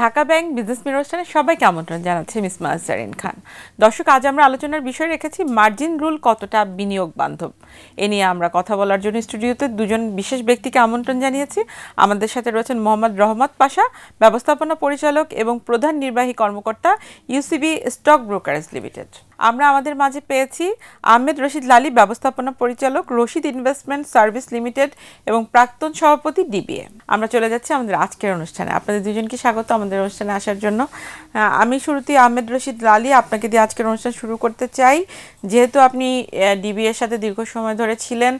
Dhaka bank business mirror অনুষ্ঠানে সবাইকে আমন্ত্রণ জানাচ্ছি মিস মাহজারিন খান। দর্শক, আজ আমরা আলোচনার বিষয় রেখেছি মার্জিন রুল কতটা বিনিয়োগ বান্ধব। এ নিয়ে আমরা কথা বলার জন্য স্টুডিওতে দুজন বিশেষ ব্যক্তিকে আমন্ত্রণ জানিয়েছি। আমাদের সাথে রয়েছেন মোহাম্মদ রহমত পাশা, ব্যবস্থাপনা পরিচালক এবং প্রধান নির্বাহী কর্মকর্তা, ইউসিবি স্টক ব্রোকারেজ লিমিটেড। আমরা আমাদের মাঝে পেয়েছি আহমেদ রশিদ লালী, ব্যবস্থাপনা পরিচালক, রশিদ ইনভেস্টমেন্ট সার্ভিস লিমিটেড এবং প্রাক্তন সভাপতি, ডিবিএ। আমরা চলে যাচ্ছি আমাদের আজকের অনুষ্ঠানে। আপনাদের দুজনকে স্বাগত আমাদের অনুষ্ঠানে আসার জন্য। আমি শুরুতেই আহমেদ রশিদ লালী, আপনাকে দিয়ে আজকের অনুষ্ঠান শুরু করতে চাই। যেহেতু আপনি ডিবিএর সাথে দীর্ঘ সময় ধরে ছিলেন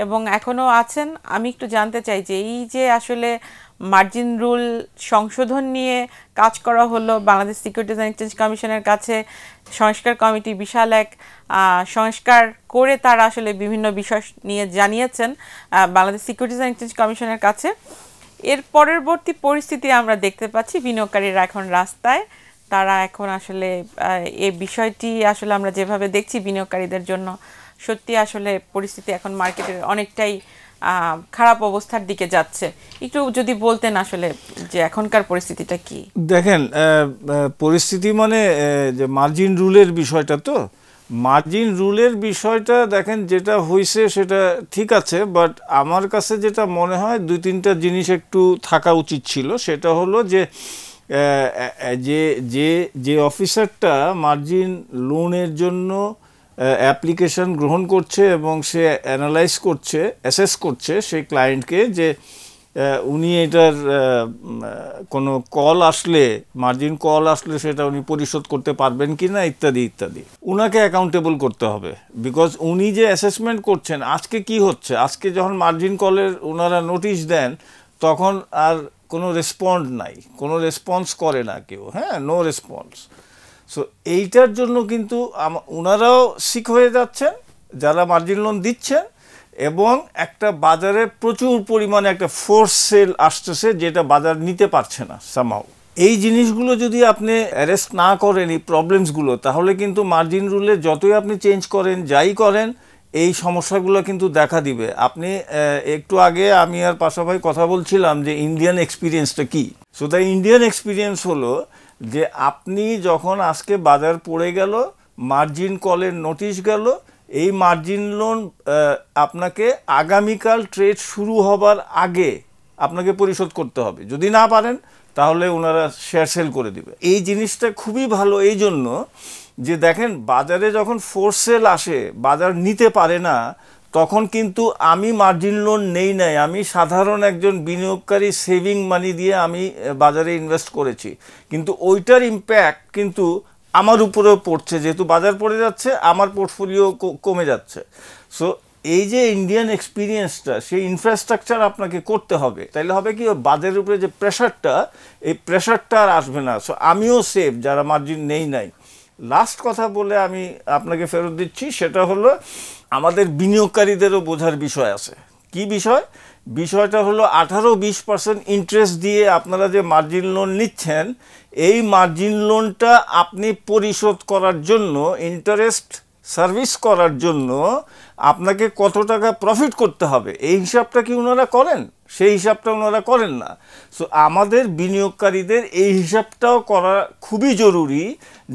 এবং এখনও আছেন, আমি একটু জানতে চাই যে এই যে আসলে মার্জিন রুল সংশোধন নিয়ে কাজ করা হলো, বাংলাদেশ সিকিউরিটিজ অ্যান্ড এক্সচেঞ্জ কমিশনের কাছে সংস্কার কমিটি বিশাল এক সংস্কার করে তারা আসলে বিভিন্ন বিষয় নিয়ে জানিয়েছেন বাংলাদেশ সিকিউরিটিজ অ্যান্ড এক্সচেঞ্জ কমিশনের কাছে। এর পরবর্তী পরিস্থিতি আমরা দেখতে পাচ্ছি বিনিয়োগকারীরা এখন রাস্তায়। তারা এখন আসলে এই বিষয়টি আসলে আমরা যেভাবে দেখছি বিনিয়োগকারীদের জন্য সত্যি আসলে পরিস্থিতি এখন মার্কেটের অনেকটাই খারাপ অবস্থার দিকে যাচ্ছে। একটু যদি বলতেন আসলে যে এখনকার পরিস্থিতিটা কি? দেখেন, পরিস্থিতি মানে যে মার্জিন রুলের বিষয়টা, তো মার্জিন রুলের বিষয়টা দেখেন যেটা হয়েছে সেটা ঠিক আছে, বাট আমার কাছে যেটা মনে হয় দুই তিনটা জিনিস একটু থাকা উচিত ছিল। সেটা হলো যে যে অফিসারটা মার্জিন লোনের জন্য অ্যাপ্লিকেশন গ্রহণ করছে এবং সে অ্যানালাইজ করছে, অ্যাসেস করছে সেই ক্লায়েন্টকে যে উনি এটার কোনো কল আসলে, মার্জিন কল আসলে সেটা উনি পরিশোধ করতে পারবেন কি না ইত্যাদি ইত্যাদি, উনাকে অ্যাকাউন্টেবল করতে হবে। বিকজ উনি যে অ্যাসেসমেন্ট করছেন, আজকে কি হচ্ছে, আজকে যখন মার্জিন কলের ওনারা নোটিশ দেন তখন আর কোনো রেসপন্ড নাই, কোনো রেসপন্স করে না কেউ, হ্যাঁ, নো রেসপন্স। সো এইটার জন্য কিন্তু ওনারাও সিক হয়ে যাচ্ছেন যারা মার্জিন লোন দিচ্ছেন, এবং একটা বাজারে প্রচুর পরিমাণে একটা ফোর্স সেল আসতেছে যেটা বাজার নিতে পারছে না সামহাউ। এই জিনিসগুলো যদি আপনি অ্যারেস্ট না করেন, এই প্রবলেমসগুলো, তাহলে কিন্তু মার্জিন রুলে যতই আপনি চেঞ্জ করেন, যাই করেন, এই সমস্যাগুলো কিন্তু দেখা দিবে। আপনি একটু আগে আমি আর পাশাপাশি কথা বলছিলাম যে ইন্ডিয়ান এক্সপিরিয়েন্সটা কি। সো দ্য ইন্ডিয়ান এক্সপিরিয়েন্স হলো যে আপনি যখন আজকে বাজার পড়ে গেল, মার্জিন কলের নোটিশ গেল, এই মার্জিন লোন আপনাকে আগামীকাল ট্রেড শুরু হবার আগে আপনাকে পরিশোধ করতে হবে। যদি না পারেন তাহলে ওনারা শেয়ার সেল করে দিবে। এই জিনিসটা খুবই ভালো এই জন্য যে দেখেন বাজারে যখন ফোর্স সেল আসে, বাজার নিতে পারে না, তখন কিন্তু আমি মার্জিন লোন নেই নাই, আমি সাধারণ একজন বিনিয়োগকারী সেভিং মানি দিয়ে আমি বাজারে ইনভেস্ট করেছি, কিন্তু ওইটার ইম্প্যাক্ট কিন্তু আমার উপরেও পড়ছে। যেহেতু বাজার পড়ে যাচ্ছে, আমার পোর্টফোলিও কমে যাচ্ছে। সো এই যে ইন্ডিয়ান এক্সপিরিয়েন্সটা, সেই ইনফ্রাস্ট্রাকচার আপনাকে করতে হবে, তাইলে হবে কি বাজারের উপরে যে প্রেশারটা, এই প্রেশারটা আর আসবে না। সো আমিও সেভ যারা মার্জিন নেই নাই। লাস্ট কথা বলে আমি আপনাকে ফেরত দিচ্ছি, সেটা হলো আমাদের বিনিয়োগকারীদেরও বোঝার বিষয় আছে। কি বিষয়? বিষয়টা হলো 18-20% ইন্টারেস্ট দিয়ে আপনারা যে মার্জিন লোন নিচ্ছেন, এই মার্জিন লোনটা আপনি পরিশোধ করার জন্য, ইন্টারেস্ট সার্ভিস করার জন্য আপনাকে কত টাকা প্রফিট করতে হবে, এই হিসাবটা কি ওনারা করেন? সেই হিসাবটা ওনারা করেন না। সো আমাদের বিনিয়োগকারীদের এই হিসাবটাও করা খুবই জরুরি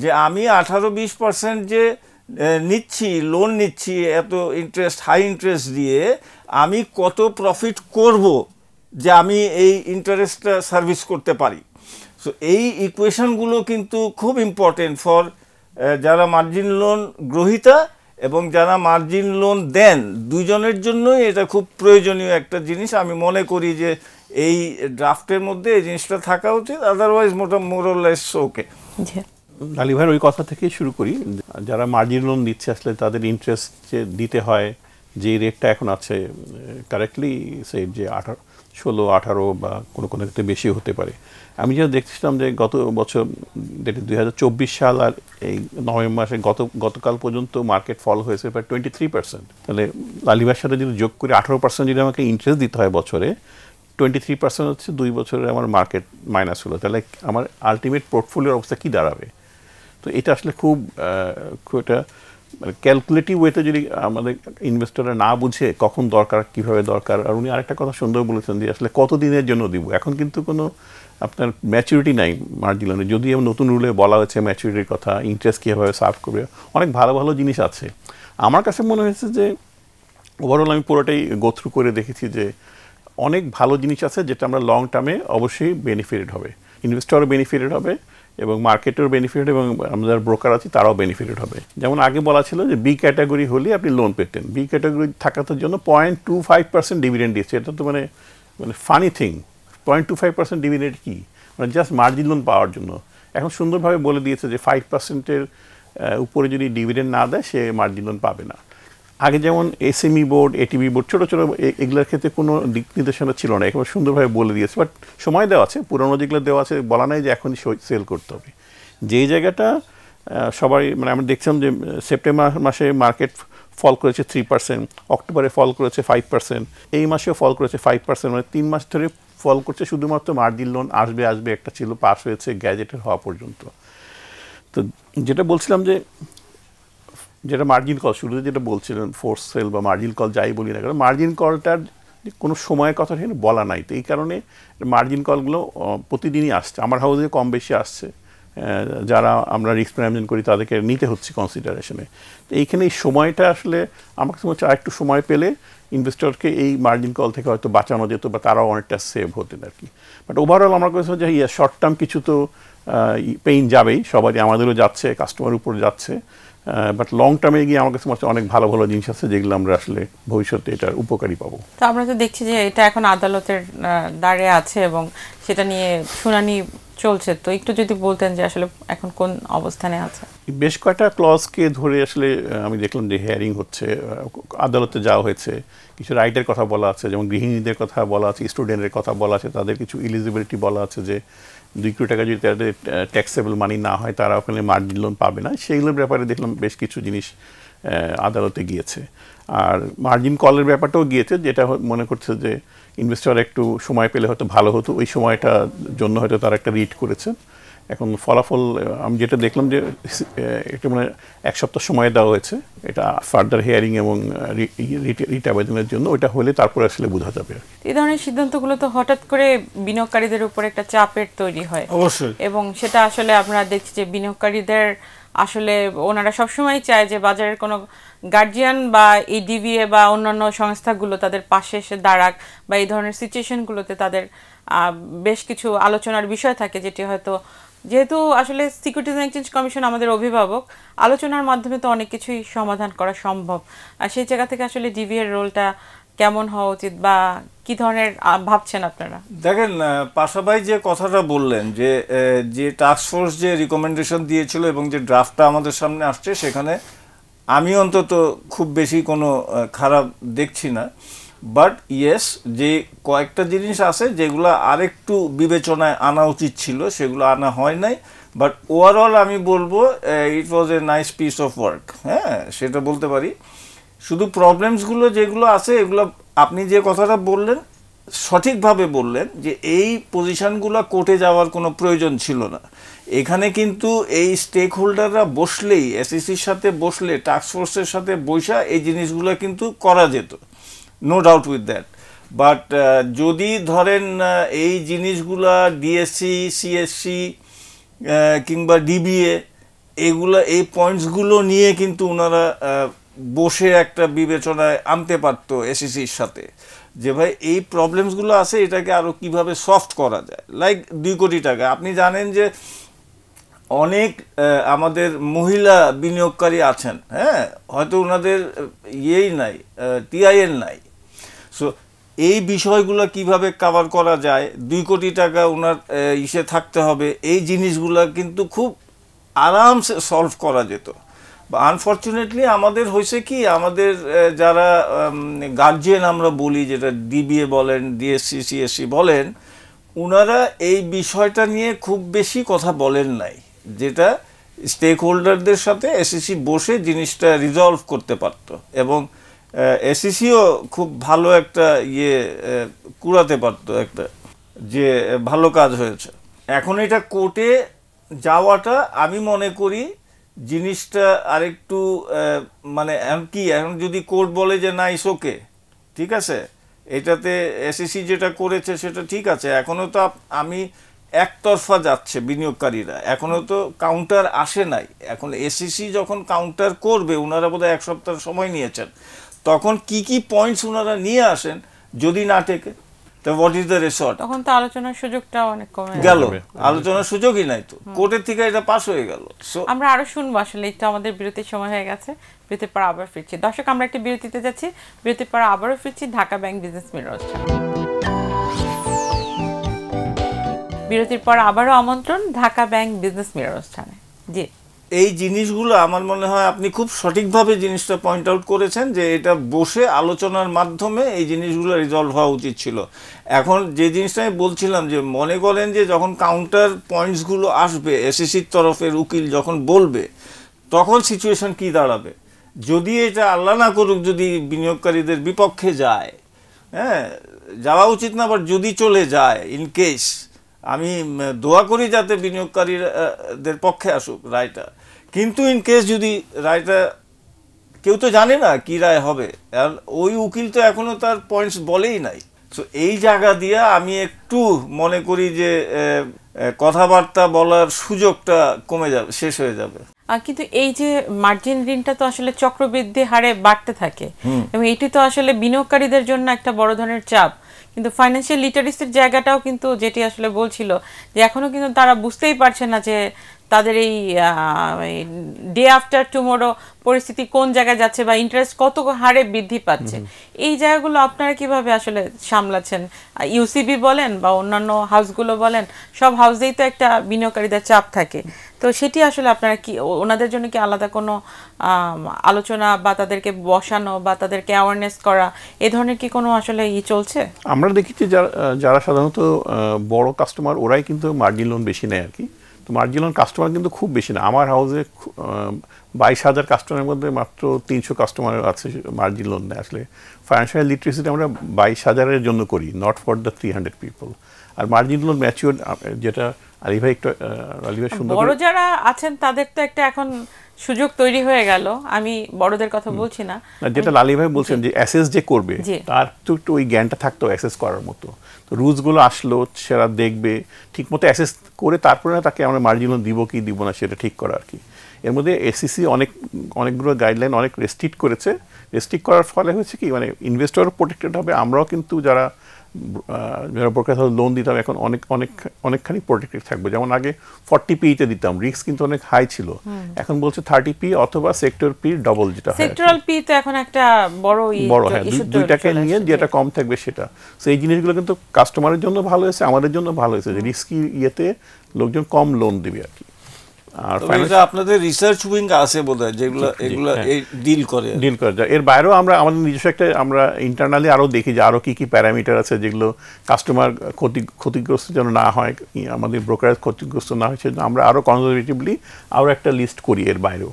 যে আমি 18-20% যে নিচ্ছি, লোন নিচ্ছি এত ইন্টারেস্ট, হাই ইন্টারেস্ট দিয়ে, আমি কত প্রফিট করব যে আমি এই ইন্টারেস্টটা সার্ভিস করতে পারি। সো এই ইকুয়েশনগুলো কিন্তু খুব ইম্পর্টেন্ট ফর যারা মার্জিন লোন গ্রহীতা এবং যারা মার্জিন লোন দেন, দুজনের জন্যই এটা খুব প্রয়োজনীয় একটা জিনিস। আমি মনে করি যে এই ড্রাফটের মধ্যে এই জিনিসটা থাকা উচিত, আদারওয়াইজ মোরলেস ওকে। লালী ভাইয়ের ওই কথা থেকেই শুরু করি। যারা মার্জিন লোন দিচ্ছে আসলে তাদের ইন্টারেস্ট যে দিতে হয়, যে রেটটা এখন আছে কারেক্টলি সেই যে 16-18 বা কোনো কোনো ক্ষেত্রে বেশি হতে পারে। আমি যেটা দেখছিলাম যে গত বছর 2024 সাল আর এই নভেম্বর মাসে গতকাল পর্যন্ত মার্কেট ফল হয়েছে প্রায় 23%। তাহলে লালী ভাইয়ের সাথে যদি যোগ করে 18% যদি আমাকে ইন্টারেস্ট দিতে হয় বছরে, 23% হচ্ছে 2 বছরে আমার মার্কেট মাইনাস হলো, তাহলে আমার আলটিমেট পোর্টফোলিওর অবস্থা কী দাঁড়াবে? তো এটা আসলে খুব একটা মানে ক্যালকুলেটিভ ওয়েতে যদি আমাদের ইনভেস্টররা না বুঝে কখন দরকার কিভাবে দরকার। আর উনি আরেকটা কথা সুন্দর বলেছেন যে আসলে কত দিনের জন্য দিব, এখন কিন্তু কোনো আপনার ম্যাচুরিটি নাই মার্জিন লোনে। যদি নতুন রুলে বলা হয়েছে ম্যাচুরিটির কথা, ইন্টারেস্ট কীভাবে সার্ভ করবে, অনেক ভালো ভালো জিনিস আছে। আমার কাছে মনে হয়েছে যে ওভারঅল আমি পুরোটাই গো থ্রু করে দেখেছি যে অনেক ভালো জিনিস আছে যেটা আমরা লং টার্মে অবশ্যই বেনিফিটেড হবে, ইনভেস্টরও বেনিফিটেড হবে এবং মার্কেটেরও বেনিফিটেড এবং আমাদের ব্রোকার আছে তারাও বেনিফিটেড হবে। যেমন আগে বলা ছিল যে বি ক্যাটাগরি হলে আপনি লোন পেতেন, বি ক্যাটাগরি থাকার জন্য 0.25% ডিভিডেন্ড দিচ্ছে। এটা তো মানে ফানি থিং, 0.25% ডিভিডেন্ড কি, মানে জাস্ট মার্জিন লোন পাওয়ার জন্য। এখন সুন্দরভাবে বলে দিয়েছে যে 5%-এর উপরে যদি ডিভিডেন্ড না দেয় সে মার্জিন লোন পাবে না। আগে যেমন এসএমই বোর্ড, এটিবি বোর্ড, ছোটো ছোটো এগুলোর ক্ষেত্রে কোনো দিক নির্দেশনা ছিল না, একেবারে সুন্দরভাবে বলে দিয়েছে। বাট সময় দেওয়া আছে, পুরোনো যেগুলো দেওয়া আছে বলা নাই যে এখনই সেল করতে হবে। যেই জায়গাটা সবাই মানে আমরা দেখছিলাম যে সেপ্টেম্বর মাসে মার্কেট ফল করেছে 3%, অক্টোবরে ফল করেছে 5%, এই মাসেও ফল করেছে 5%, মানে 3 মাস ধরে ফল করছে। শুধুমাত্র মার্জিন লোন আসবে একটা ছিল, পাস হয়েছে গ্যাজেটের হওয়া পর্যন্ত। তো যেটা বলছিলাম যে যেটা মার্জিন কল, শুরুতে যেটা বলছিলেন ফোর্স সেল বা মার্জিন কল যাই বলি না কেন, মার্জিন কলটার কোনো সময়ের কথা এখানে বলা নাই। তো এই কারণে মার্জিন কলগুলো প্রতিদিনই আসছে, আমার হাউসে কম বেশি আসছে। যারা আমরা রিস্ক ম্যানেজমেন্ট করি তাদেরকে নিতে হচ্ছে কনসিডারেশনে। তো এইখানে এই সময়টা আসলে আমার কাছে মনে হচ্ছে আরেকটু সময় পেলে ইনভেস্টরকে এই মার্জিন কল থেকে হয়তো বাঁচানো যেত বা তারাও অনেকটা সেভ হতেন আর কি। বাট ওভারঅল আমার কাছে যে শর্ট টার্ম কিছু তো পেইন যাবেই, সবারই, আমাদেরও যাচ্ছে, কাস্টমার উপরে যাচ্ছে। বাট লং টার্মে গিয়ে আমার কাছে মনে হচ্ছে অনেক ভালো ভালো জিনিস আছে যেগুলো আমরা আসলে ভবিষ্যতে এটার উপকারী পাবো। তো আমরা তো দেখছি যে এটা এখন আদালতের দ্বারে আছে এবং সেটা নিয়ে শুনানি চলছে। তো একটু যদি বলতেন যে আসলে এখন কোন অবস্থানে আছে। বেশ কয়েকটা ক্লজকে ধরে আসলে আমি দেখলাম যে হিয়ারিং হচ্ছে, আদালতে যাওয়া হয়েছে, কিছু রাইটের কথা বলা আছে, যেমন গৃহিণীদের কথা বলা আছে, স্টুডেন্টের কথা বলা আছে, তাদের কিছু এলিজিবিলিটি বলা আছে যে 2 কোটি টাকা যদি তাদের ট্যাক্সেবল মানি না হয় তারা ওখানে মার্জিন লোন পাবে না। সেইগুলোর ব্যাপারে দেখলাম বেশ কিছু জিনিস আদালতে গিয়েছে। আর মার্জিন কলের ব্যাপারটাও গিয়েছে, যেটা মনে করছে যে ইনভেস্টর একটু সময় পেলে হয়তো ভালো হতো, ওই সময়টার জন্য হয়তো তারা একটা রিট করেছে। এখন ফলাফল আমি যেটা দেখলাম যে একটা মানে 1 সপ্তাহ সময় দেওয়া হয়েছে এটা ফার্দার হিয়ারিং এবং রিট আবেদনের জন্য। ওইটা হলে তারপরে আসলে বোঝা যাবে। এই ধরনের সিদ্ধান্তগুলো তো হঠাৎ করে বিনিয়োগকারীদের উপর একটা চাপের তৈরি হয় অবশ্যই, এবং সেটা আসলে আমরা দেখছি যে বিনিয়োগকারীদের আসলে ওনারা সবসময় চায় যে বাজারের কোনো গার্জিয়ান বা এই ডিভিএ বা অন্যান্য সংস্থাগুলো তাদের পাশে এসে দাঁড়াক, বা এই ধরনের সিচুয়েশনগুলোতে তাদের বেশ কিছু আলোচনার বিষয় থাকে, যেটি হয়তো যেহেতু আসলে সিকিউরিটিজ অ্যান্ড এক্সচেঞ্জ কমিশন আমাদের অভিভাবক, আলোচনার মাধ্যমে তো অনেক কিছুই সমাধান করা সম্ভব। আর সেই জায়গা থেকে আসলে ডিভিএর রোলটা কেমন হওয়া উচিত বা কি ধরনের ভাবছেন আপনারা? দেখেন পাশাপাই যে কথাটা বললেন যে টাস্কফোর্স যে রিকমেন্ডেশন দিয়েছিল এবং যে ড্রাফটটা আমাদের সামনে আসছে, সেখানে আমি অন্তত খুব বেশি কোনো খারাপ দেখছি না। বাট ইয়েস, যে কয়েকটা জিনিস আছে যেগুলো আরেকটু বিবেচনায় আনা উচিত ছিল, সেগুলো আনা হয় নাই। বাট ওভারঅল আমি বলবো it was a nice piece of work. হ্যাঁ, সেটা বলতে পারি। শুধু প্রবলেমসগুলো যেগুলো আছে, এগুলো আপনি যে কথাটা বললেন সঠিকভাবে বললেন যে এই পজিশনগুলো কোর্টে যাওয়ার কোনো প্রয়োজন ছিল না। এখানে কিন্তু এই স্টেক হোল্ডাররা বসলেই, এসইসির সাথে বসলে, টাস্কফোর্সের সাথে বৈশা এই জিনিসগুলো কিন্তু করা যেত, no doubt with that. But যদি ধরেন এই জিনিসগুলা ডিএসসি, সিএসসি কিংবা ডিবিএ, এগুলা এই পয়েন্টসগুলো নিয়ে কিন্তু ওনারা বসে একটা বিবেচনায় আনতে পারতো এসইসির সাথে, যে ভাই এই প্রবলেমসগুলো আছে, এটাকে আরও কিভাবে সফট করা যায়। লাইক 2 কোটি টাকা, আপনি জানেন যে অনেক আমাদের মহিলা বিনিয়োগকারী আছেন, হ্যাঁ, হয়তো ওনাদের ইয়েই নাই, টিআইএন নাই। সো এই বিষয়গুলো কিভাবে কভার করা যায়, 2 কোটি টাকা ওনার ইসে থাকতে হবে, এই জিনিসগুলো কিন্তু খুব আরামসে সলভ করা যেত। আনফর্চুনেটলি আমাদের হয়েছে কি, আমাদের যারা গার্জিয়ান আমরা বলি, যেটা ডিবিএ বলেন, ডিএসসি, সিএসসি বলেন, ওনারা এই বিষয়টা নিয়ে খুব বেশি কথা বলেন নাই, যেটা স্টেক হোল্ডারদের সাথে এসইসি বসে জিনিসটা রিজলভ করতে পারত এবং এসইসিও খুব ভালো একটা কুড়াতে পারত, একটা যে ভালো কাজ হয়েছে। এখন এটা কোর্টে যাওয়াটা আমি মনে করি জিনিসটা আরেকটু মানে এখন যদি কোর্ট বলে যে না ইস ওকে, ঠিক আছে, এটাতে এসএসসি যেটা করেছে সেটা ঠিক আছে, এখনো তো আমি একতরফা যাচ্ছে বিনিয়োগকারীরা, এখনো তো কাউন্টার আসে নাই। এখন এসএসসি যখন কাউন্টার করবে, ওনারা বোধহয় 1 সপ্তাহ সময় নিয়েছেন, তখন কি কি পয়েন্টস ওনারা নিয়ে আসেন, যদি না টেকে তো হোয়াট ইজ দ্য রেসর্ট, তখন তো আলোচনার সুযোগটা অনেক কমে গেল, আলোচনার সুযোগই নাই, তো কোর্টের থেকে এটা পাস হয়ে গেল। সো আমরা আরো শুনবো, আসলে একটু আমাদের বিরতির সময় হয়ে গেছে, বিরতির পর আবার ফিরছি। দর্শক, আমরা একটা বিরতিতে যাচ্ছি, বিরতির পর আবারও ফিরছি ঢাকা ব্যাংক বিজনেস মিরর অনুষ্ঠানে। বিরতির পর আবারও আমন্ত্রণ ঢাকা ব্যাংক বিজনেস মিরর অনুষ্ঠানে। জি, এই জিনিসগুলো আমার মনে হয় আপনি খুব সঠিকভাবে জিনিসটা পয়েন্ট আউট করেছেন, যে এটা বসে আলোচনার মাধ্যমে এই জিনিসগুলো রিজলভ হওয়া উচিত ছিল। এখন যে জিনিসটা আমি বলছিলাম, যে মনে করেন যে যখন কাউন্টার পয়েন্টসগুলো আসবে, এসএসসির তরফের উকিল যখন বলবে, তখন সিচুয়েশন কি দাঁড়াবে, যদি এটা আল্লাহ না করুক যদি বিনিয়োগকারীদের বিপক্ষে যায়, হ্যাঁ, যাওয়া উচিত না, বাট যদি চলে যায়, ইন কেস, আমি দোয়া করি যাতে বিনিয়োগকারীদের পক্ষে আসুক রায়টা, কিন্তু ইন কেস যদি রায়টা, কেউ তো জানে না কি রায় হবে, আর ওই উকিল তো এখনো তার পয়েন্টস বলেই নাই। সো এই জায়গা দিয়ে আমি একটু মনে করি যে কথাবার্তা বলার সুযোগটা কমে যাবে, শেষ হয়ে যাবে। কিন্তু এই যে মার্জিন ঋণটা তো আসলে চক্রবৃদ্ধি হারে বাড়তে থাকে, এবং এটি তো আসলে বিনিয়োগকারীদের জন্য একটা বড় ধরনের চাপ। কিন্তু ফাইন্যান্সিয়াল লিটারেসির জায়গাটাও কিন্তু, যেটি আসলে বলছিল, যে এখনো কিন্তু তারা বুঝতেই পারছে না যে তাদের এই ডে আফটার টুমোরো পরিস্থিতি কোন জায়গায় যাচ্ছে, বা ইন্টারেস্ট কত হারে বৃদ্ধি পাচ্ছে। এই জায়গাগুলো আপনারা কিভাবে আসলে সামলাচ্ছেন? ইউসিবি বলেন বা অন্যান্য হাউসগুলো বলেন, সব হাউসেই তো একটা বিনিয়োগকারীদের চাপ থাকে। তো সেটি আসলে আপনারা কি, ওনাদের জন্য কি আলাদা কোনো আলোচনা বা তাদেরকে বসানো বা তাদেরকে অ্যাওয়ারনেস করা, এ ধরনের কি কোনো আসলে চলছে? আমরা দেখেছি যারা সাধারণত বড় কাস্টমার, ওরাই কিন্তু মার্জিন লোন বেশি নেয় আর কি। তো মার্জিন লোন কাস্টমার কিন্তু খুব বেশি না। আমার হাউসে 22,000 কাস্টমারের মধ্যে মাত্র 300 কাস্টমার আছে মার্জিন লোন নেয়। আসলে ফাইন্যান্সিয়াল লিটারেসিটা আমরা 22,000-এর জন্য করি, নট ফর দ্য 300 পিপল। আর মার্জিন লোন ম্যাচিওর, যেটা আলী ভাই সুন্দর, বড় যারা আছেন তাদের তো একটা এখন সুযোগ তৈরি হয়ে গেল। আমি বড়দের কথা বলছি না, যেটা লালী ভাই বলছেন যে অ্যাসেস যে করবে, তার তো একটু ওই জ্ঞানটা থাকতো অ্যাসেস করার মতো। তো রুলসগুলো আসলো, সেটা দেখবে, ঠিক মতো অ্যাসেস করে তারপরে তাকে আমরা মার্জিন লোন দিব কি দিব না সেটা ঠিক করা আর কি। এর মধ্যে এসিসি অনেকগুলো গাইডলাইন অনেক রেস্ট্রিক্ট করেছে। রেস্ট্রিক্ট করার ফলে হচ্ছে কি, মানে ইনভেস্টরও প্রোটেক্টেড হবে, আমরাও কিন্তু যারা ব্রোকার লোন দিতাম এখন অনেকখানি প্রোটেক্টেড থাকবে। যেমন আগে 40p-তে দিতাম, রিস্ক কিন্তু অনেক হাই ছিল, এখন বলছে 30p অথবা সেক্টর পি ডবল, যেটা সেক্টরাল পি তো এখন একটা বড়, হ্যাঁ, দুইটাকে নিয়ে যেটা কম থাকবে সেটা। তো এই জিনিসগুলো কিন্তু কাস্টমারের জন্য ভালো হয়েছে, আমাদের জন্য ভালো হয়েছে, যে রিস্কি ইয়েতে লোকজন কম লোন দিবে আর কি। আর আপনাদের রিসার্চ উইং আছে বোধহয়, যেগুলো এগুলো ডিল করে যায়। এর বাইরেও আমরা আমাদের নিজস্ব একটা, আমরা ইন্টারনালি আরও দেখি যে আরও কী কী প্যারামিটার আছে যেগুলো কাস্টমার ক্ষতিগ্রস্ত যেন না হয়, আমাদের ব্রোকারেজ ক্ষতিগ্রস্ত না হয়, সেজন্য আমরা আরও কনজারভেটিভলি আরও একটা লিস্ট করি এর বাইরেও,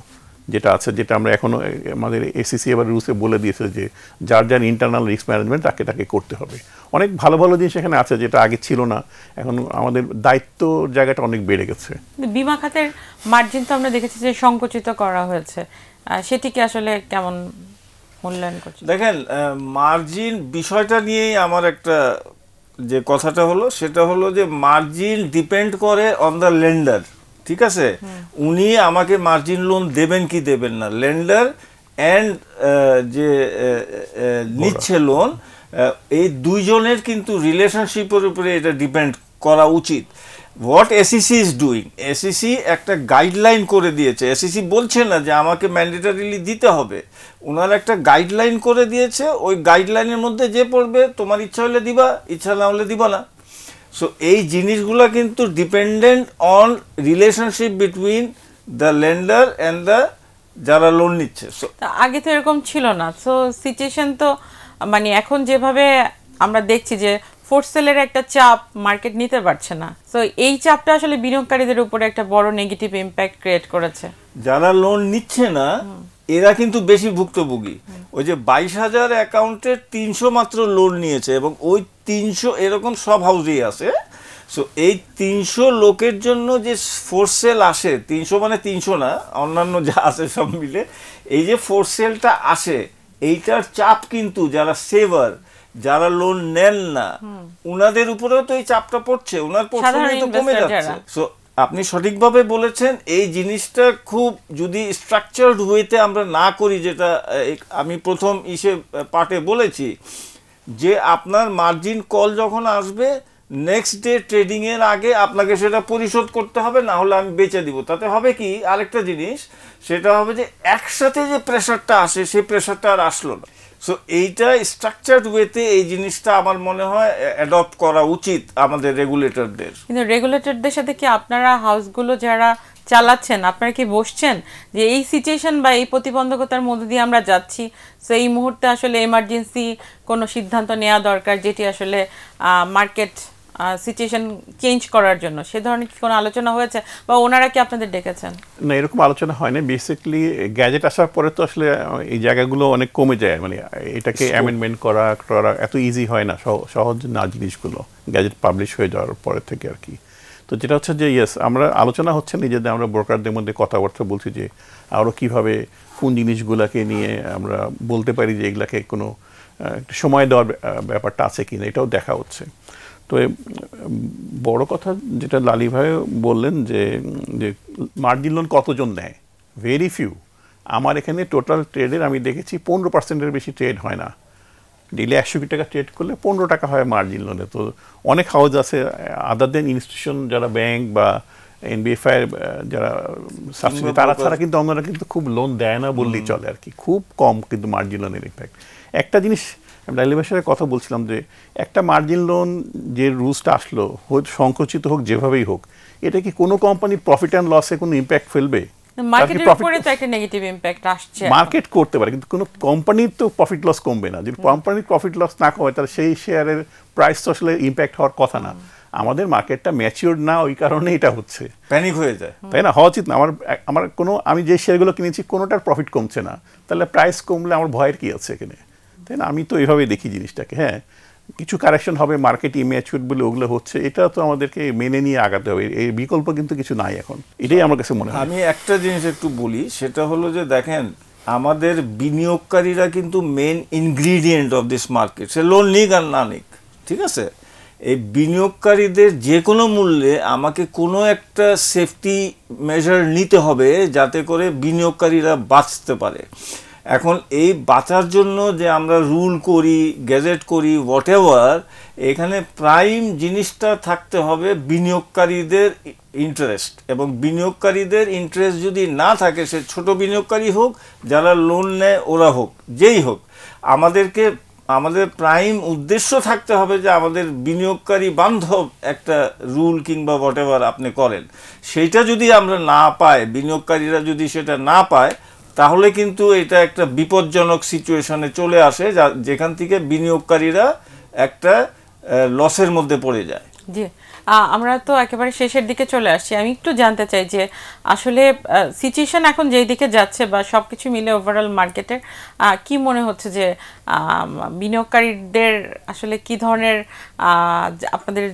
যেটা আছে, যেটা আমরা এখনও আমাদের এসিসি এবার রুলসে বলে দিয়েছে যে যার ইন্টারনাল রিস্ক ম্যানেজমেন্ট তাকে করতে হবে। অনেক ভালো ভালো জিনিস এখানে আছে যেটা আগে ছিল না, এখন আমাদের দায়িত্ব জায়গাটা অনেক বেড়ে গেছে। বিমা খাতের মার্জিন তো আমরা দেখেছি যে সংকুচিত করা হয়েছে, সেটিকে আসলে কেমন মূল্যায়ন করছে? দেখেন, মার্জিন বিষয়টা নিয়েই আমার একটা যে কথাটা হলো, সেটা হলো যে মার্জিন ডিপেন্ড করে অন দ্য লেন্ডার, ঠিক আছে? উনি আমাকে মার্জিন লোন দেবেন কি দেবেন না, লেন্ডার অ্যান্ড যে নিচ্ছে লোন, এই দুইজনের কিন্তু রিলেশনশিপের উপরে এটা ডিপেন্ড করা উচিত। What ACC is doing, ACC একটা গাইডলাইন করে দিয়েছে। এসিসি বলছে না যে আমাকে ম্যান্ডেটারিলি দিতে হবে, ওনারা একটা গাইডলাইন করে দিয়েছে, ওই গাইডলাইনের মধ্যে যে পড়বে, তোমার ইচ্ছা হলে দিবা, ইচ্ছা না হলে দিবা না। সো এই জিনিসগুলো কিন্তু dependent on relationship between the lender and the যারা লোন নিচ্ছে। আগে তো এরকম ছিল না। সো সিচুয়েশন তো, মানে এখন যেভাবে আমরা দেখছি যে ফোর্স সেলের একটা চাপ মার্কেট নিতে পারছে না, সো এই চাপটা আসলে বিনিয়োগকারীদের উপরে একটা বড় নেগেটিভ ইম্প্যাক্ট ক্রিয়েট করেছে। যারা লোন নিচ্ছে না এরা কিন্তু বেশি ভুক্তভোগী। ওই যে 22,000 অ্যাকাউন্টের 300 মাত্র লোন নিয়েছে, এবং ওই 300 এরকম সব হাউসেই আছে, সো এই 300 লোকের জন্য যে ফোর্স সেল আসে, 300 মানে 300 না, অন্যান্য যা আছে সব মিলে এই যে ফোর্স সেলটা আসে, এইটার চাপ কিন্তু যারা সেভার, যারা লোন নেন না, উনাদের উপরেও তো এই চাপটা পড়ছে, উনার পোর্টফোলিও তো কমে যাচ্ছে। সো আপনি সঠিকভাবে বলেছেন, এই জিনিসটা খুব যদি স্ট্রাকচারড ওয়েতে আমরা না করি, যেটা আমি প্রথম পার্টে বলেছি, যে আপনার মার্জিন কল যখন আসবে নেক্সট ডে ট্রেডিং এর আগে আপনাকে সেটা পরিশোধ করতে হবে, না হলে আমি বেচে দিব। তাতে হবে কি, আরেকটা জিনিস, সেটা হবে যে একসাথে যে প্রেশারটা আসে সেই প্রেশারটা আর আসলো না। সো এইটা স্ট্রাকচারড ওয়েতে এই জিনিসটা আমার মনে হয় অ্যাডপ্ট করা উচিত আমাদের রেগুলেটরদের। কিন্তু রেগুলেটরদের সাথে কি আপনারা হাউসগুলো যারা চালাচ্ছেন, আপনারা কি বসছেন যে এই সিচুয়েশন বা এই প্রতিবন্ধকতার মধ্যে দিয়ে আমরা যাচ্ছি, সো এই মুহূর্তে আসলে এমার্জেন্সি কোনো সিদ্ধান্ত নেওয়া দরকার যেটি আসলে মার্কেট সিচুয়েশন চেঞ্জ করার জন্য, সে ধরনের কি কোনো আলোচনা হয়েছে বা ওনারা কি আপনাদের ডেকেছেন? না, এরকম আলোচনা হয় না। বেসিক্যালি গ্যাজেট আসার পরে তো আসলে এই জায়গাগুলো অনেক কমে যায়, মানে এটাকে অ্যামেন্ডমেন্ট করা এত ইজি হয় না, সহজ না জিনিসগুলো গ্যাজেট পাবলিশ হয়ে যাওয়ার পরে থেকে আর কি। তো যেটা হচ্ছে যে ইয়েস, আমরা আলোচনা হচ্ছে নিজেদের, আমরা ব্রোকারদের মধ্যে কথাবার্তা বলছি যে আরও কীভাবে কোন জিনিসগুলোকে নিয়ে আমরা বলতে পারি যে এগুলাকে কোনো সময় দেওয়ার ব্যাপারটা আছে কি না, এটাও দেখা হচ্ছে। তো বড় কথা যেটা লালি ভাই বললেন যে মার্জিন লোন কতজন নেয়, ভেরি ফিউ। আমার এখানে টোটাল ট্রেডের আমি দেখেছি 15%-এর বেশি ট্রেড হয় না। ডেলি 100 কোটি টাকা ট্রেড করলে 15 টাকা হয় মার্জিন লোনে। তো অনেক হাউস আছে আদার দেন ইনস্টিটিউশন, যারা ব্যাংক বা এনবিএফআই যারা সাবসিডি, তারা ছাড়া কিন্তু অন্যরা কিন্তু খুব লোন দেয় না বললেই চলে আর কি, খুব কম কিন্তু মার্জিন লোনের ইম্প্যাক্ট। একটা জিনিস আমি লালি ভাইয়ের সাথে কথা বলছিলাম যে একটা মার্জিন লোন যে রুলসটা আসলো, হয়তো সংকুচিত হোক যেভাবেই হোক, এটা কি কোনো কোম্পানির প্রফিট অ্যান্ড লসে কোনো ইম্প্যাক্ট ফেলবে? মার্কেটের উপরে তো একটা নেগেটিভ ইমপ্যাক্ট আসছে। মার্কেট করতে পারে, কিন্তু কোনো কোম্পানির তো প্রফিট লস কমবে না। যদি কোম্পানির প্রফিট লস না কমে, তাহলে সেই শেয়ারের প্রাইস তো আসলে ইম্প্যাক্ট হওয়ার কথা না। আমাদের মার্কেটটা ম্যাচিওর না, ওই কারণে এটা হচ্ছে, প্যানিক হয়ে যায়, তাই না? হওয়া উচিত না। আমার কোনো, আমি যে শেয়ারগুলো কিনেছি কোনোটার প্রফিট কমছে না, তাহলে প্রাইস কমলে আমার ভয়ের কি আছে এখানে, তাই না? আমি তো এইভাবে দেখি জিনিসটাকে। হ্যাঁ, কিছু কারেকশন হবে, মার্কেট ইম্যাচিউর বলে ওগুলো হচ্ছে, এটা তো আমাদেরকে মেনে নিয়ে আগাতে হবে, এই বিকল্প কিন্তু কিছু নাই এখন, এটাই আমার কাছে মনে হয়। আমি একটা জিনিস একটু বলি, সেটা হলো যে দেখেন, আমাদের বিনিয়োগকারীরা কিন্তু main ingredient of this market, সে লোন নিক আর না নিক, ঠিক আছে? এই বিনিয়োগকারীদের যে কোনো মূল্যে আমাকে কোনো একটা সেফটি মেজার নিতে হবে যাতে করে বিনিয়োগকারীরা বাঁচতে পারে। এখন এই বাঁচার জন্য যে আমরা রুল করি, গ্যাজেট করি, হোয়াট এভার, এখানে প্রাইম জিনিসটা থাকতে হবে বিনিয়োগকারীদের ইন্টারেস্ট। এবং বিনিয়োগকারীদের ইন্টারেস্ট যদি না থাকে, সে ছোট বিনিয়োগকারী হোক, যারা লোন নেয় ওরা হোক, যেই হোক, আমাদের প্রাইম উদ্দেশ্য থাকতে হবে যে আমাদের বিনিয়োগকারী বান্ধব একটা রুল কিংবা হোয়াট এভার আপনি করেন। সেইটা যদি আমরা না পাই, বিনিয়োগকারীরা যদি সেটা না পায়, তাহলে কিন্তু এটা একটা বিপজ্জনক সিচুয়েশনে চলে আসে, যেখান থেকে বিনিয়োগকারীরা একটা লসের মধ্যে পড়ে যায়। জি, আমরা তো একেবারে শেষের দিকে চলে আসছি। আমি একটু জানতে চাই যে আসলে সিচুয়েশন এখন যেই দিকে যাচ্ছে বা সব কিছু মিলে ওভারঅল মার্কেটের কি মনে হচ্ছে যে বিনিয়োগকারীদের আসলে কি ধরনের, আপনাদের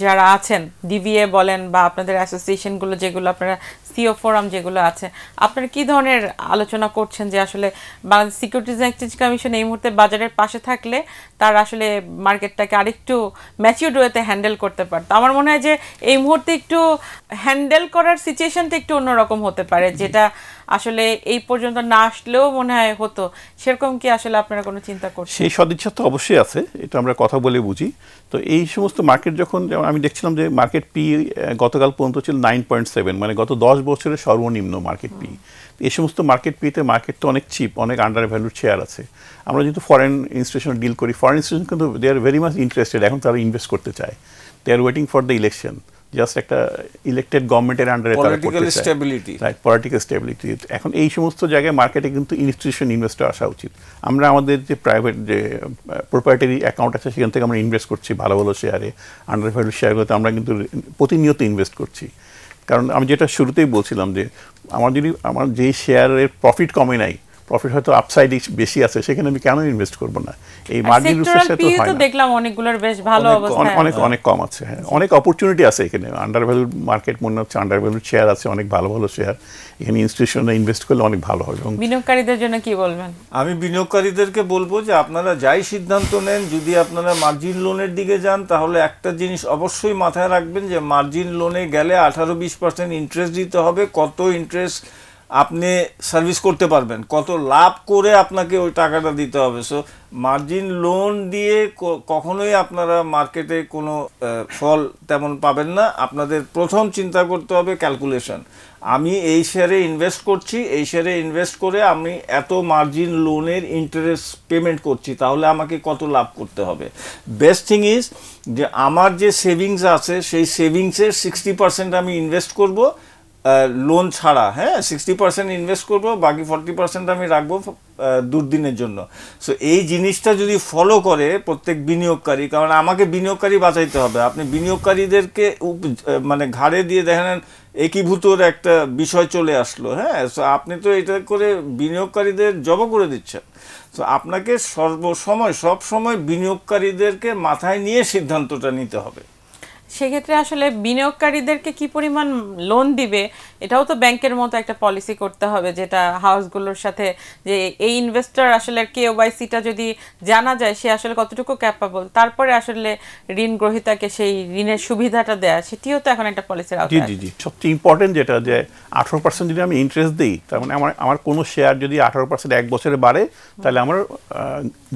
যারা আছেন ডিভিএ বলেন বা আপনাদের অ্যাসোসিয়েশনগুলো যেগুলো, আপনারা সিও ফোরাম যেগুলো আছে, আপনারা কি ধরনের আলোচনা করছেন যে আসলে Bangladesh securities and exchange commission এই মুহূর্তে বাজারের পাশে থাকলে তারা আসলে মার্কেটটাকে আরেকটু ম্যাচিউরড ওয়েতে হ্যান্ডেল করতে পারতো? আমার মনে হয় যে এই মুহূর্তে একটু হ্যান্ডেল করার সিচুয়েশনটা একটু অন্যরকম হতে পারে, যেটা আসলে এই পর্যন্ত না আসলেও মনে হয় হতো। সেরকম কি আসলে আপনারা কোনো চিন্তা করছেন? সেই সদিচ্ছা তো অবশ্যই আছে, এটা আমরা কথা বলে বুঝি। তো এই সমস্ত মার্কেট যখন, আমি দেখছিলাম যে মার্কেট পি গতকাল পর্যন্ত ছিল 9.7, মানে গত 10 বছরের সর্বনিম্ন মার্কেট পি। এই সমস্ত মার্কেট পিতে মার্কেট তো অনেক চিপ, অনেক আন্ডার ভ্যালুড শেয়ার আছে। আমরা যেহেতু ফরেন ইনস্টিটিউশন ডিল করি, ফরেন ইনস্টিটিউশন কিন্তু they are very much interested, এখন তারা ইনভেস্ট করতে চায়। They are waiting for the election, just একটা ইলেক্টেড গভর্নমেন্টের আন্ডারে তারা করতে চায়, রাইট, পলিটিক্যাল স্টেবিলিটি। এখন এই সমস্ত জায়গায় মার্কেটে কিন্তু ইনস্টিটিউশন ইনভেস্টর আসা উচিত। আমরা আমাদের যে প্রাইভেট যে প্রোপ্রাইটারি অ্যাকাউন্ট আছে, সেখান থেকে আমরা ইনভেস্ট করছি ভালো ভালো শেয়ারে, আন্ডার ভ্যালু শেয়ারগুলোতে আমরা কিন্তু প্রতিনিয়ত ইনভেস্ট করছি। কারণ আমি যেটা শুরুতেই বলছিলাম যে আমার যেই শেয়ারের প্রফিট কমে নাই, প্রফিট হয়তো আপসাইড বেশি আছে, সেখানে আমি কেন ইনভেস্ট করব না? এই মার্জিন রুলসের সাথে তো হয় না। দেখলাম অনেকগুলোর বেশ ভালো অবস্থা, অনেক কম আছে। হ্যাঁ, অনেক অপরচুনিটি আছে এখানে। আন্ডার ভ্যালুড মার্কেট মনে হচ্ছে, আন্ডার ভ্যালুড শেয়ার আছে, অনেক ভালো ভালো শেয়ার। এখানে ইনস্টিটিউশনে ইনভেস্ট করলে অনেক ভালো হবে। এবং বিনিয়োগকারীদের জন্য কি বলবেন? আমি বিনিয়োগকারীদেরকে বলবো যে আপনারা যাই সিদ্ধান্ত নেন, যদি আপনারা মার্জিন লোনের দিকে যান, তাহলে একটা জিনিস অবশ্যই মাথায় রাখবেন যে মার্জিন লোনে গেলে 18-20% ইন্টারেস্ট দিতে হবে। কত ইন্টারেস্ট আপনি সার্ভিস করতে পারবেন, কত লাভ করে আপনাকে ওই টাকাটা দিতে হবে। সো মার্জিন লোন দিয়ে কখনোই আপনারা মার্কেটে কোনো ফল তেমন পাবেন না। আপনাদের প্রথম চিন্তা করতে হবে ক্যালকুলেশন, আমি এই শেয়ারে ইনভেস্ট করছি, এই শেয়ারে ইনভেস্ট করে আমি এত মার্জিন লোনের ইন্টারেস্ট পেমেন্ট করছি, তাহলে আমাকে কত লাভ করতে হবে। বেস্ট থিং ইজ যে আমার যে সেভিংস আছে সেই সেভিংসের 60% আমি ইনভেস্ট করব লোন ছাড়া। হ্যাঁ, 60% ইনভেস্ট করব, বাকি 40% আমি রাখবো দুর্দিনের জন্য। সো এই জিনিসটা যদি ফলো করে প্রত্যেক বিনিয়োগকারী, কারণ আমাকে বিনিয়োগকারী বাঁচাইতে হবে। আপনি বিনিয়োগকারীদেরকে মানে ঘাড়ে দিয়ে দেখেন একীভূতর একটা বিষয় চলে আসলো। হ্যাঁ, সো আপনি তো এটা করে বিনিয়োগকারীদের জব করে দিচ্ছেন। সো আপনাকে সব সময় বিনিয়োগকারীদেরকে মাথায় নিয়ে সিদ্ধান্তটা নিতে হবে। সেক্ষেত্রে আসলে বিনিয়োগকারীদেরকে কি পরিমাণ লোন দিবে এটাও তো ব্যাংকের মতো একটা পলিসি করতে হবে, যেটা হাউসগুলোর সাথে, যে এই ইনভেস্টর আসলে KYC-টা যদি জানা যায় সে আসলে কতটুকু ক্যাপাবল, তারপরে আসলে ঋণ গ্রহীতাকে সেই ঋণের সুবিধাটা দেয়া, সেটিও তো এখন একটা পলিসির আওতায়। জি, সবচেয়ে ইম্পর্টেন্ট যেটা, যে 18% যদি আমি ইন্টারেস্ট দিই, তার মানে আমার কোনো শেয়ার যদি 18% এক বছরে বাড়ে, তাহলে আমার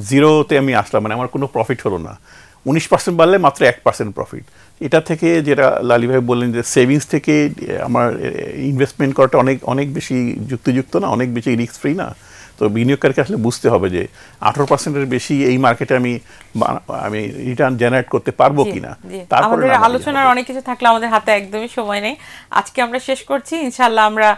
জিরোতে আমি আসলাম, মানে আমার কোনো প্রফিট হলো না। 19% বাড়লে মাত্র 1% প্রফিট। এটা থেকে যেটা লালি ভাই বললেন যে সেভিংস থেকে আমার ইনভেস্টমেন্ট করাটা অনেক বেশি যুক্তিযুক্ত না, অনেক বেশি রিস্ক ফ্রি না। তো বিনিয়োগকারীকে আসলে বুঝতে হবে যে 18%-এর বেশি এই মার্কেটে আমি রিটার্ন জেনারেট করতে পারবো কিনা। তারপরে আলোচনার অনেক কিছু থাকলে আমাদের হাতে একদমই সময় নেই। আজকে আমরা শেষ করছি, ইনশাআল্লাহ আমরা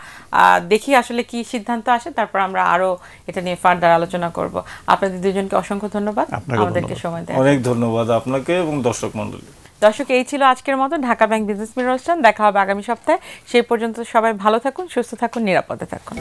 দেখি আসলে কি সিদ্ধান্ত আসে, তারপর আমরা আরো এটা নিয়ে ফার্দার আলোচনা করব। আপনাদের দুজনকে অসংখ্য ধন্যবাদ আমাদেরকে সময় দেওয়ার জন্য। অনেক ধন্যবাদ আপনাকে এবং দর্শক মণ্ডলী। দর্শক, এই ছিল আজকের মতো ঢাকা ব্যাংক বিজনেস মিরর অনুষ্ঠান। দেখা হবে আগামী সপ্তাহে। সেই পর্যন্ত সবাই ভালো থাকুন, সুস্থ থাকুন, নিরাপদে থাকুন।